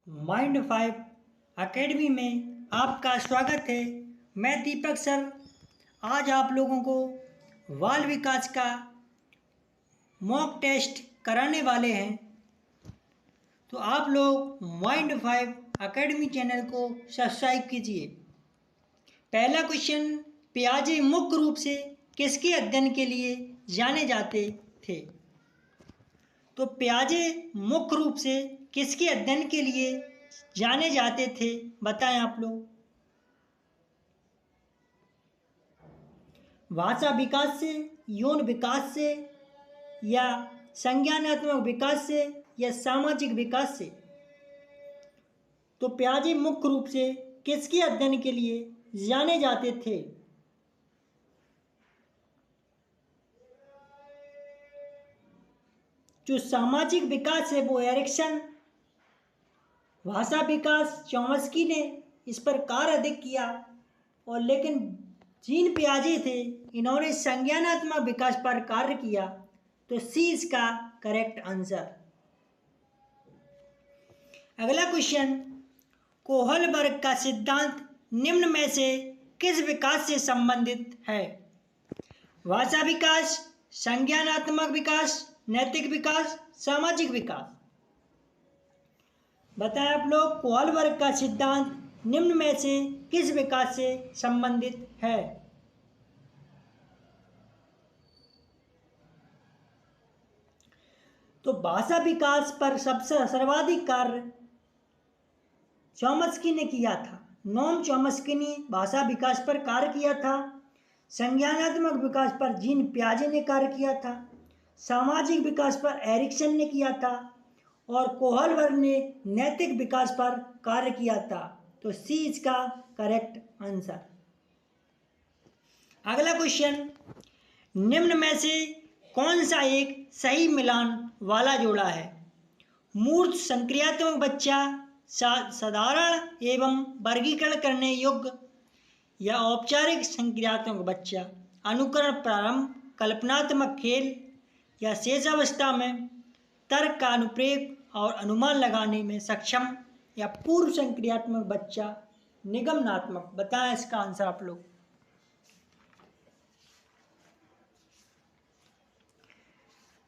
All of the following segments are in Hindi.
माइंड 5 एकेडमी में आपका स्वागत है। मैं दीपक सर आज आप लोगों को बाल विकास का मॉक टेस्ट कराने वाले हैं। तो आप लोग माइंड 5 एकेडमी चैनल को सब्सक्राइब कीजिए। पहला क्वेश्चन, पियाजे मुख्य रूप से किसके अध्ययन के लिए जाने जाते थे? तो पियाजे मुख्य रूप से किसके अध्ययन के लिए जाने जाते थे, बताएं आप लोग। भाषा विकास से, यौन विकास से, या संज्ञानात्मक विकास से, या सामाजिक विकास से? तो पियाजे मुख्य रूप से किसके अध्ययन के लिए जाने जाते थे? जो सामाजिक विकास है वो एरिक्सन, भाषा विकास चॉम्स्की ने इस पर कार्य अधिक किया, और लेकिन जीन पियाजे थे इन्होंने संज्ञानात्मक विकास पर कार्य किया। तो सी इसका करेक्ट आंसर। अगला क्वेश्चन, कोहलबर्ग का सिद्धांत निम्न में से किस विकास से संबंधित है? भाषा विकास, संज्ञानात्मक विकास, नैतिक विकास, सामाजिक विकास? बताएं आप लोग, कोहलबर्ग का सिद्धांत निम्न में से किस विकास से संबंधित है? तो भाषा विकास पर सबसे सर्वाधिक कार्य चॉम्स्की ने किया था। नोम चॉम्स्की ने भाषा विकास पर कार्य किया था। संज्ञानात्मक विकास पर जीन पियाजे ने कार्य किया था। सामाजिक विकास पर एरिक्सन ने किया था, और कोहलबर्ग ने नैतिक विकास पर कार्य किया था। तो सी इसका करेक्ट आंसर। अगला क्वेश्चन, निम्न में से कौन सा एक सही मिलान वाला जोड़ा है? मूर्त संक्रियात्मक बच्चा, साधारण एवं वर्गीकरण करने योग्य, या औपचारिक संक्रियात्मक बच्चा, अनुकरण प्रारंभ, कल्पनात्मक खेल, या शेषावस्था में तर्क का अनुप्रयोग और अनुमान लगाने में सक्षम, या पूर्व संक्रियात्मक बच्चा, निगमनात्मक? बताएं इसका आंसर आप लोग।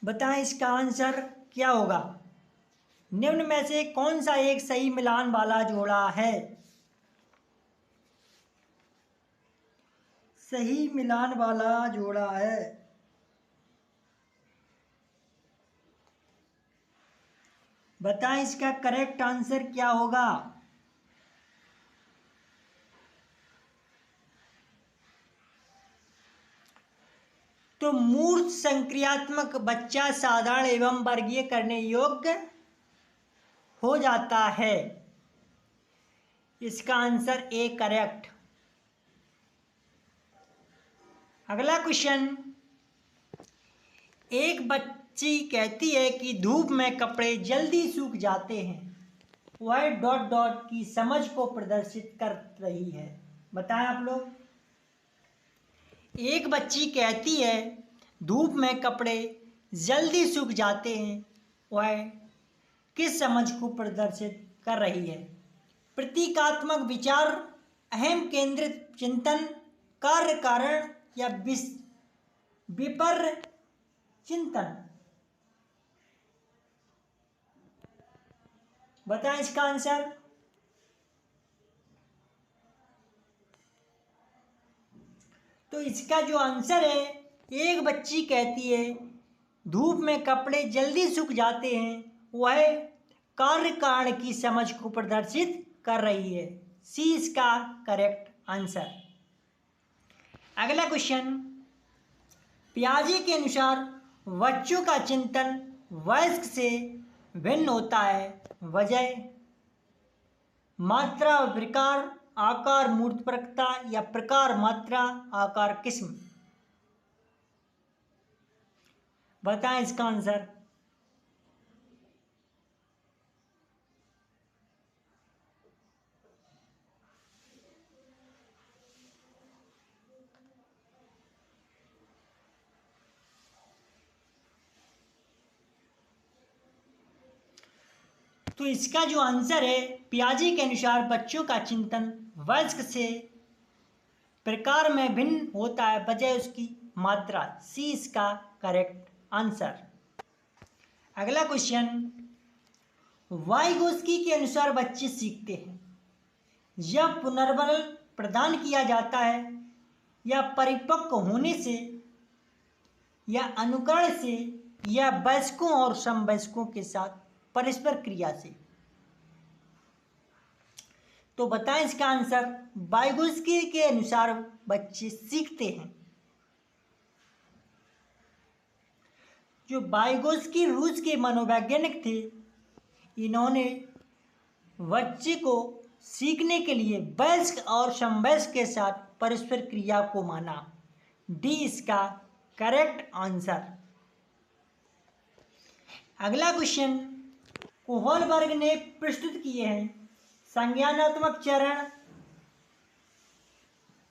बताएं इसका आंसर क्या होगा। निम्न में से कौन सा एक सही मिलान वाला जोड़ा है? सही मिलान वाला जोड़ा है। बताएं इसका करेक्ट आंसर क्या होगा। तो मूर्त संक्रियात्मक बच्चा साधारण एवं वर्गीय करने योग्य हो जाता है। इसका आंसर ए करेक्ट। अगला क्वेश्चन, एक बच्ची कहती है कि धूप में कपड़े जल्दी सूख जाते हैं। वह डॉट डॉट की समझ को प्रदर्शित कर रही है। बताएं आप लोग। एक बच्ची कहती है धूप में कपड़े जल्दी सूख जाते हैं, वह किस समझ को प्रदर्शित कर रही है? प्रतीकात्मक विचार, अहम केंद्रित चिंतन, कार्य कारण, या विपर्य चिंतन? बताएं इसका आंसर। तो इसका जो आंसर है, एक बच्ची कहती है धूप में कपड़े जल्दी सूख जाते हैं, वह कार्य कारण की समझ को प्रदर्शित कर रही है। सी इसका करेक्ट आंसर। अगला क्वेश्चन, पियाजे के अनुसार बच्चों का चिंतन वयस्क से भिन्न होता है। वजह, मात्रा प्रकार, आकार मूर्तपरकता, या प्रकार मात्रा आकार किस्म? बताएं इसका आंसर। तो इसका जो आंसर है, पियाजे के अनुसार बच्चों का चिंतन वयस्क से प्रकार में भिन्न होता है बजाय उसकी मात्रा। सी इसका करेक्ट आंसर। अगला क्वेश्चन, वाइगोस्की के अनुसार बच्चे सीखते हैं जब पुनर्बल प्रदान किया जाता है या परिपक्व होने से या अनुकरण से या वयस्कों और समवयस्कों के साथ परस्पर क्रिया से। तो बताएं इसका आंसर। वाइगोस्की के अनुसार बच्चे सीखते हैं। जो वाइगोस्की रूस के मनोवैज्ञानिक थे, इन्होंने बच्चे को सीखने के लिए वयस्क और समवयस्क के साथ परस्पर क्रिया को माना। डी इसका करेक्ट आंसर। अगला क्वेश्चन, कोहलबर्ग ने प्रस्तुत किए हैं संज्ञानात्मक चरण,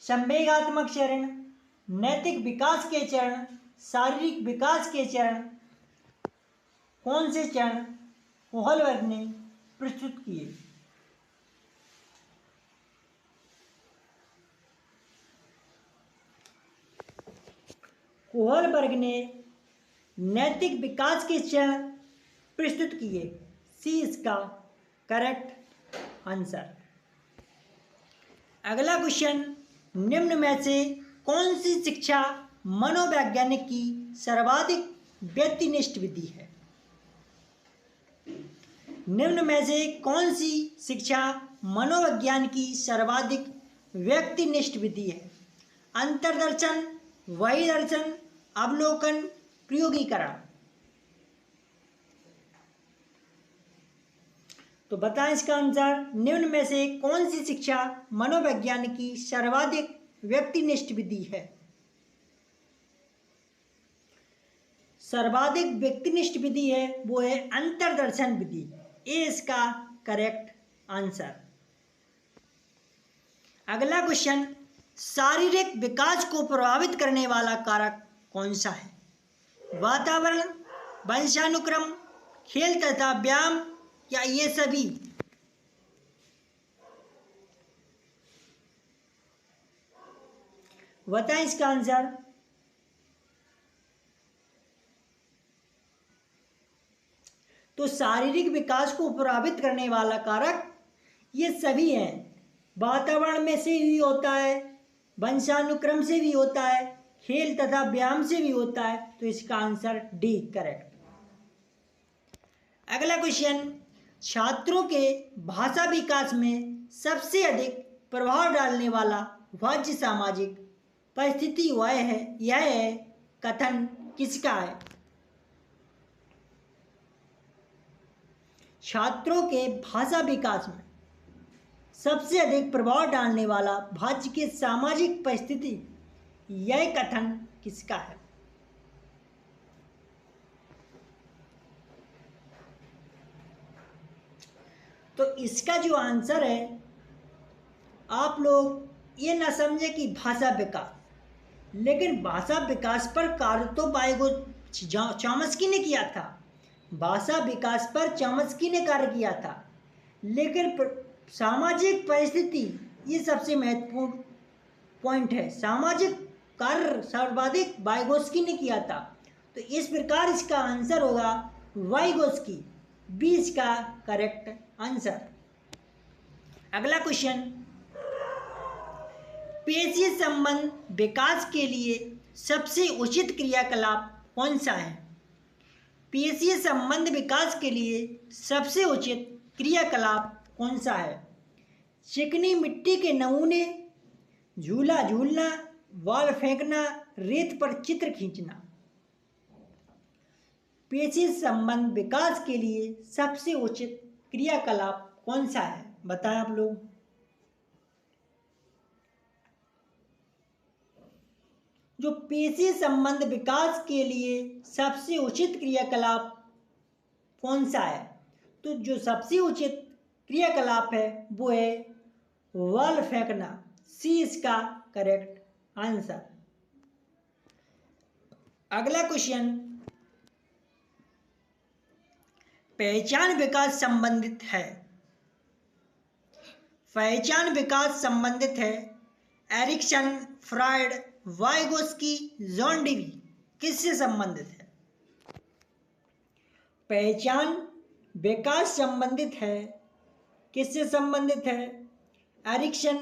संवेगात्मक चरण, नैतिक विकास के चरण, शारीरिक विकास के चरण। कौन से चरण कोहलबर्ग ने प्रस्तुत किए? कोहलबर्ग ने नैतिक विकास के चरण प्रस्तुत किए। सी इसका करेक्ट आंसर। अगला क्वेश्चन, निम्न में से कौन सी शिक्षा मनोवैज्ञानिक की सर्वाधिक व्यक्तिनिष्ठ विधि है? निम्न में से कौन सी शिक्षा मनोविज्ञान की सर्वाधिक व्यक्तिनिष्ठ विधि है? अंतर्दर्शन, बहिर्दर्शन, अवलोकन, प्रयोगीकरण। तो बताएं इसका आंसर। निम्न में से कौन सी शिक्षा मनोविज्ञान की सर्वाधिक व्यक्तिनिष्ठ विधि है? सर्वाधिक व्यक्तिनिष्ठ विधि है वो है अंतर्दर्शन विधि। ए इसका करेक्ट आंसर। अगला क्वेश्चन, शारीरिक विकास को प्रभावित करने वाला कारक कौन सा है? वातावरण, वंशानुक्रम, खेल तथा व्यायाम या ये सभी? बताएं इसका आंसर। तो शारीरिक विकास को प्रभावित करने वाला कारक ये सभी हैं। वातावरण में से भी होता है, वंशानुक्रम से भी होता है, खेल तथा व्यायाम से भी होता है। तो इसका आंसर डी करेक्ट। अगला क्वेश्चन, छात्रों के भाषा विकास में सबसे अधिक प्रभाव डालने वाला वाच्य सामाजिक परिस्थिति यह है कथन किसका है? छात्रों के भाषा विकास में सबसे अधिक प्रभाव डालने वाला वाच्य के सामाजिक परिस्थिति यह कथन किसका है? तो इसका जो आंसर है, आप लोग ये ना समझे कि भाषा विकास, लेकिन भाषा विकास पर कार्य तो चॉम्स्की ने किया था। भाषा विकास पर चॉम्स्की ने कार्य किया था, लेकिन सामाजिक परिस्थिति ये सबसे महत्वपूर्ण पॉइंट है। सामाजिक कार्य सर्वाधिक वाइगोस्की ने किया था। तो इस प्रकार इसका आंसर होगा वाइगोस्की। बी इसका करेक्ट आंसर। अगला क्वेश्चन, पेशीय संबंध विकास के लिए सबसे उचित क्रियाकलाप कौन सा है? पेशीय संबंध विकास के लिए सबसे उचित क्रियाकलाप कौन सा है? चिकनी मिट्टी के नमूने, झूला झूलना, बॉल फेंकना, रेत पर चित्र खींचना। पेशीय संबंध विकास के लिए सबसे उचित क्रियाकलाप कौन सा है? बताएं आप लोग। जो पेशीय संबंध विकास के लिए सबसे उचित क्रियाकलाप कौन सा है? तो जो सबसे उचित क्रियाकलाप है वो है बॉल फेंकना। सी इसका करेक्ट आंसर। अगला क्वेश्चन, पहचान विकास संबंधित है? पहचान विकास संबंधित है Erikson, Freud, Vygotsky, John Dewey. किससे संबंधित है? पहचान विकास संबंधित है, किससे संबंधित है? Erikson,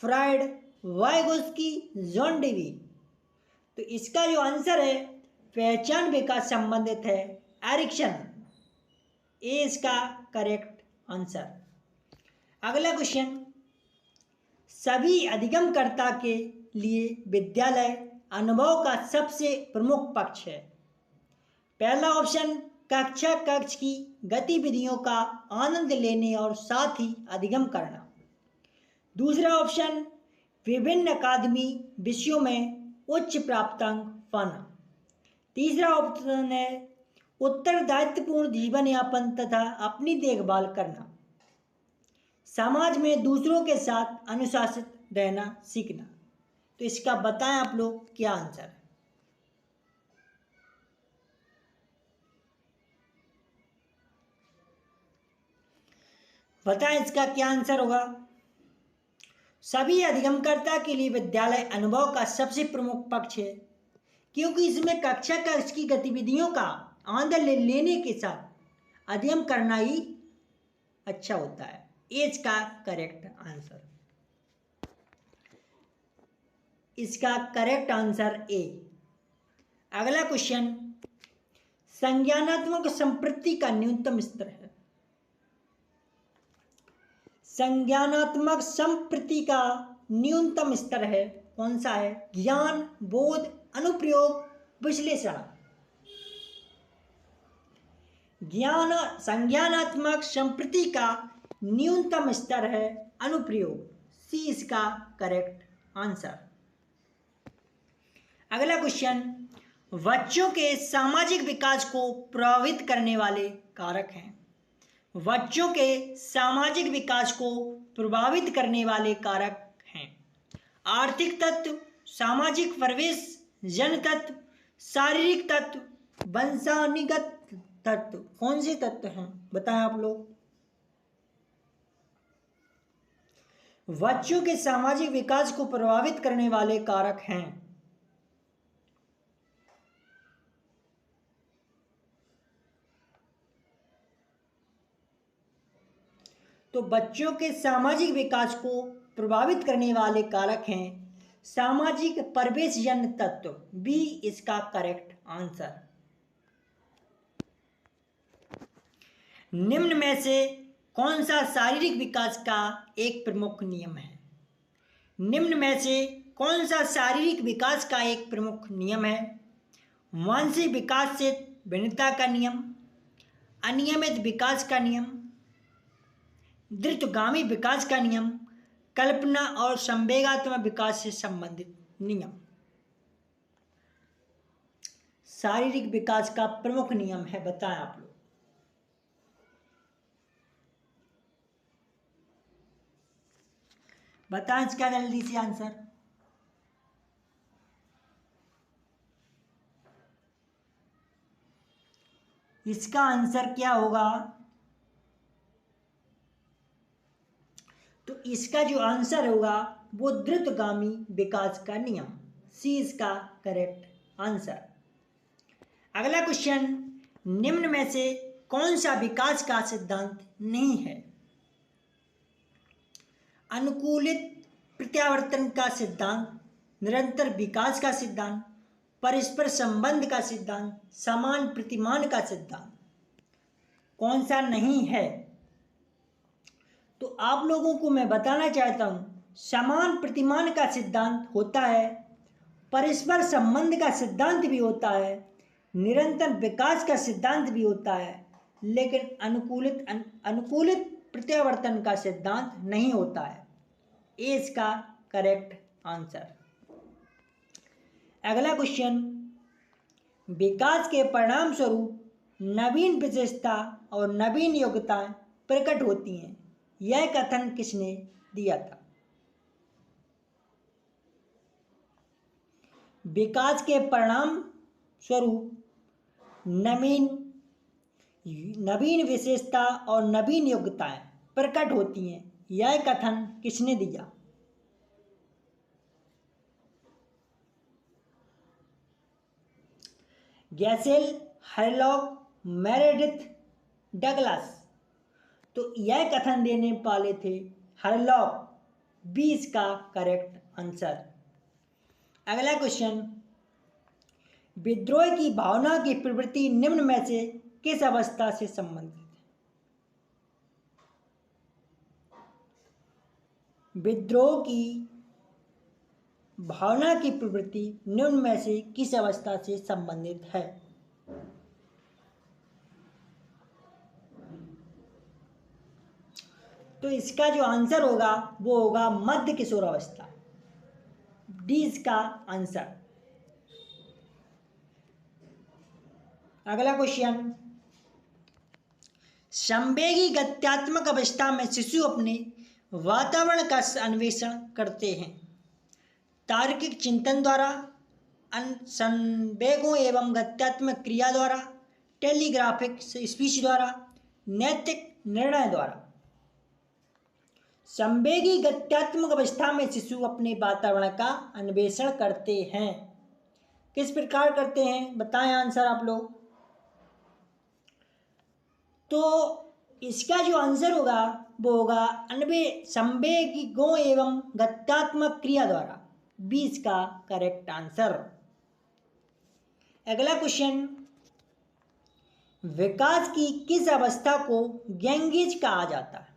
Freud, Vygotsky, John Dewey. तो इसका जो आंसर है पहचान विकास संबंधित है एरिक्सन। ए इसका करेक्ट आंसर। अगला क्वेश्चन, सभी अधिगमकर्ता के लिए विद्यालय अनुभव का सबसे प्रमुख पक्ष है। पहला ऑप्शन, कक्षा कक्ष की गतिविधियों का आनंद लेने और साथ ही अधिगम करना। दूसरा ऑप्शन, विभिन्न अकादमी विषयों में उच्च प्राप्तांक पाना। तीसरा ऑप्शन है उत्तरदायित्वपूर्ण जीवन यापन तथा अपनी देखभाल करना। समाज में दूसरों के साथ अनुशासित रहना सीखना। तो इसका बताएं आप लोग क्या आंसर है? बताएं इसका क्या आंसर होगा? सभी अधिगमकर्ता के लिए विद्यालय अनुभव का सबसे प्रमुख पक्ष है, क्योंकि इसमें कक्षा कक्ष की गतिविधियों का आनंद लेने के साथ अधिगम करना ही अच्छा होता है। एज का करेक्ट आंसर। इसका करेक्ट आंसर ए। अगला क्वेश्चन, संज्ञानात्मक संपत्ति का न्यूनतम स्तर है। संज्ञानात्मक संपत्ति का न्यूनतम स्तर है, कौन सा है? ज्ञान, बोध, अनुप्रयोग, विश्लेषण। ज्ञान संज्ञानात्मक संपत्ति का न्यूनतम स्तर है अनुप्रयोग। सी इसका करेक्ट आंसर। अगला क्वेश्चन, बच्चों के सामाजिक विकास को प्रभावित करने वाले कारक हैं। बच्चों के सामाजिक विकास को प्रभावित करने वाले कारक हैं आर्थिक तत्व, सामाजिक परिवेश, जन तत्व, शारीरिक तत्व, वंशानुगत तत्व। कौन से तत्व हैं बताएं आप लोग? बच्चों के सामाजिक विकास को प्रभावित करने वाले कारक हैं तो बच्चों के सामाजिक विकास को प्रभावित करने वाले कारक हैं सामाजिक परिवेशजन्य तत्व। बी इसका करेक्ट आंसर। निम्न में से कौन सा शारीरिक विकास का एक प्रमुख नियम है? निम्न में से कौन सा शारीरिक विकास का एक प्रमुख नियम है? मानसिक विकास से भिन्नता का नियम, अनियमित विकास का नियम, द्रुतगामी विकास का नियम, कल्पना और संवेगात्मक विकास से संबंधित नियम। शारीरिक विकास का प्रमुख नियम है, बताएं आप लोग। बताएं इसका जल्दी से आंसर। इसका आंसर क्या होगा? तो इसका जो आंसर होगा वो द्रुतगामी विकास का नियम। सी इसका करेक्ट आंसर। अगला क्वेश्चन, निम्न में से कौन सा विकास का सिद्धांत नहीं है? अनुकूलित प्रत्यावर्तन का सिद्धांत, निरंतर विकास का सिद्धांत, परस्पर संबंध का सिद्धांत, समान प्रतिमान का सिद्धांत। कौन सा नहीं है? तो आप लोगों को मैं बताना चाहता हूँ समान प्रतिमान का सिद्धांत होता है, परस्पर संबंध का सिद्धांत भी होता है, निरंतर विकास का सिद्धांत भी होता है, लेकिन अनुकूलित प्रत्यावर्तन का सिद्धांत नहीं होता है। ए इसका करेक्ट आंसर। अगला क्वेश्चन, विकास के परिणाम स्वरूप नवीन विशेषता और नवीन योग्यताएं प्रकट होती हैं, यह कथन किसने दिया था? विकास के परिणाम स्वरूप नवीन नवीन विशेषता और नवीन योग्यताएं प्रकट होती हैं। यह कथन किसने दिया? गैसेल, हरलॉक, मेरेडिथ, डगलस। तो यह कथन देने वाले थे हरलॉक, 20 का करेक्ट आंसर। अगला क्वेश्चन, विद्रोह की भावना की प्रवृत्ति निम्न में से किस अवस्था से संबंधित है? विद्रोह की भावना की प्रवृत्ति निम्न में से किस अवस्था से संबंधित है? तो इसका जो आंसर होगा वो होगा मध्य किशोरावस्था, डी इसका आंसर। अगला क्वेश्चन, संवेगी गत्यात्मक अवस्था में शिशु अपने वातावरण का अन्वेषण करते हैं। तार्किक चिंतन द्वारा, संवेगों एवं गत्यात्मक क्रिया द्वारा, टेलीग्राफिक स्पीच द्वारा, नैतिक निर्णय द्वारा। संवेगी गत्यात्मक अवस्था में शिशु अपने वातावरण का अन्वेषण करते हैं। किस प्रकार करते हैं बताएं आंसर आप लोग। तो इसका जो आंसर होगा वो होगा संवेगों एवं गत्यात्मक क्रिया द्वारा, 20 का करेक्ट आंसर। अगला क्वेश्चन, विकास की किस अवस्था को गैंगेज कहा जाता है?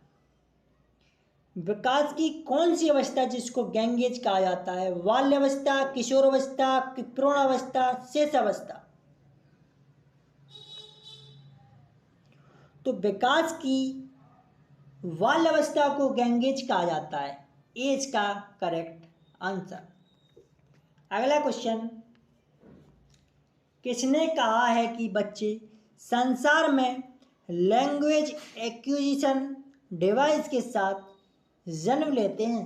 विकास की कौन सी अवस्था जिसको गैंगेज कहा जाता है? बाल्यावस्था, किशोरावस्था, प्रौढ़ावस्था, शेषावस्था। तो विकास की बाल्यावस्था को गैंगेज कहा जाता है, एज का करेक्ट आंसर। अगला क्वेश्चन, किसने कहा है कि बच्चे संसार में लैंग्वेज एक्विजिशन डिवाइस के साथ जन्म लेते हैं?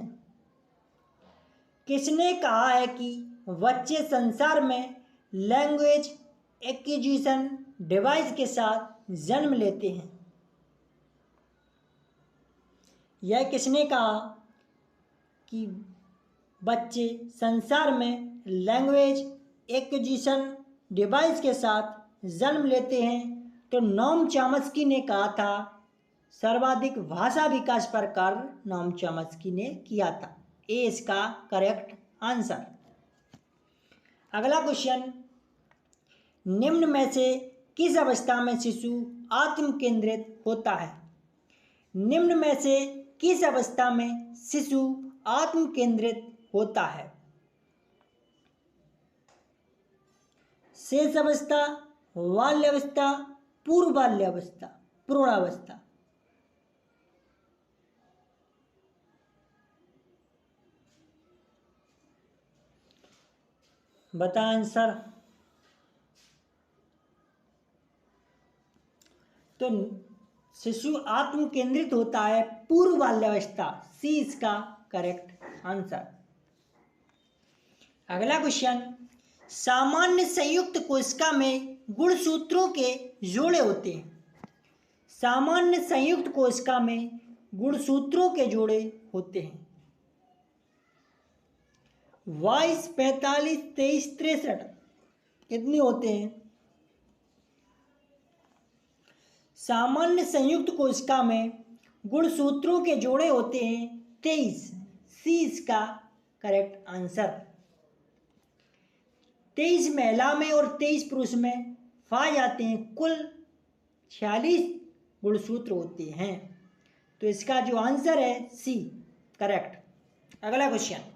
किसने कहा है कि बच्चे संसार में लैंग्वेज एक्विजिशन डिवाइस के साथ जन्म लेते हैं? यह किसने कहा कि बच्चे संसार में लैंग्वेज एक्विजिशन डिवाइस के साथ जन्म लेते हैं? तो नोम चॉम्स्की ने कहा था। सर्वाधिक भाषा विकास पर कार्य नोम चॉम्स्की ने किया था, ए इसका करेक्ट आंसर। अगला क्वेश्चन, निम्न में से किस अवस्था में शिशु आत्म केंद्रित होता है? निम्न में से किस अवस्था में शिशु आत्म केंद्रित होता है? शेष अवस्था, बाल्यावस्था, पूर्व बाल्यावस्था, प्रौढ़ावस्था। बता आंसर। तो शिशु आत्म केंद्रित होता है पूर्व बाल्यावस्था, सी इसका करेक्ट आंसर। अगला क्वेश्चन, सामान्य संयुक्त कोशिका में गुणसूत्रों के जोड़े होते हैं। सामान्य संयुक्त कोशिका में गुणसूत्रों के जोड़े होते हैं। 22, 45, 23, 63 कितने होते हैं? सामान्य संयुक्त कोशिका में गुणसूत्रों के जोड़े होते हैं 23, सी इसका करेक्ट आंसर। 23 महिला में और 23 पुरुष में पाए जाते हैं। कुल 46 गुणसूत्र होते हैं। तो इसका जो आंसर है सी करेक्ट। अगला क्वेश्चन,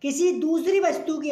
किसी दूसरी वस्तु की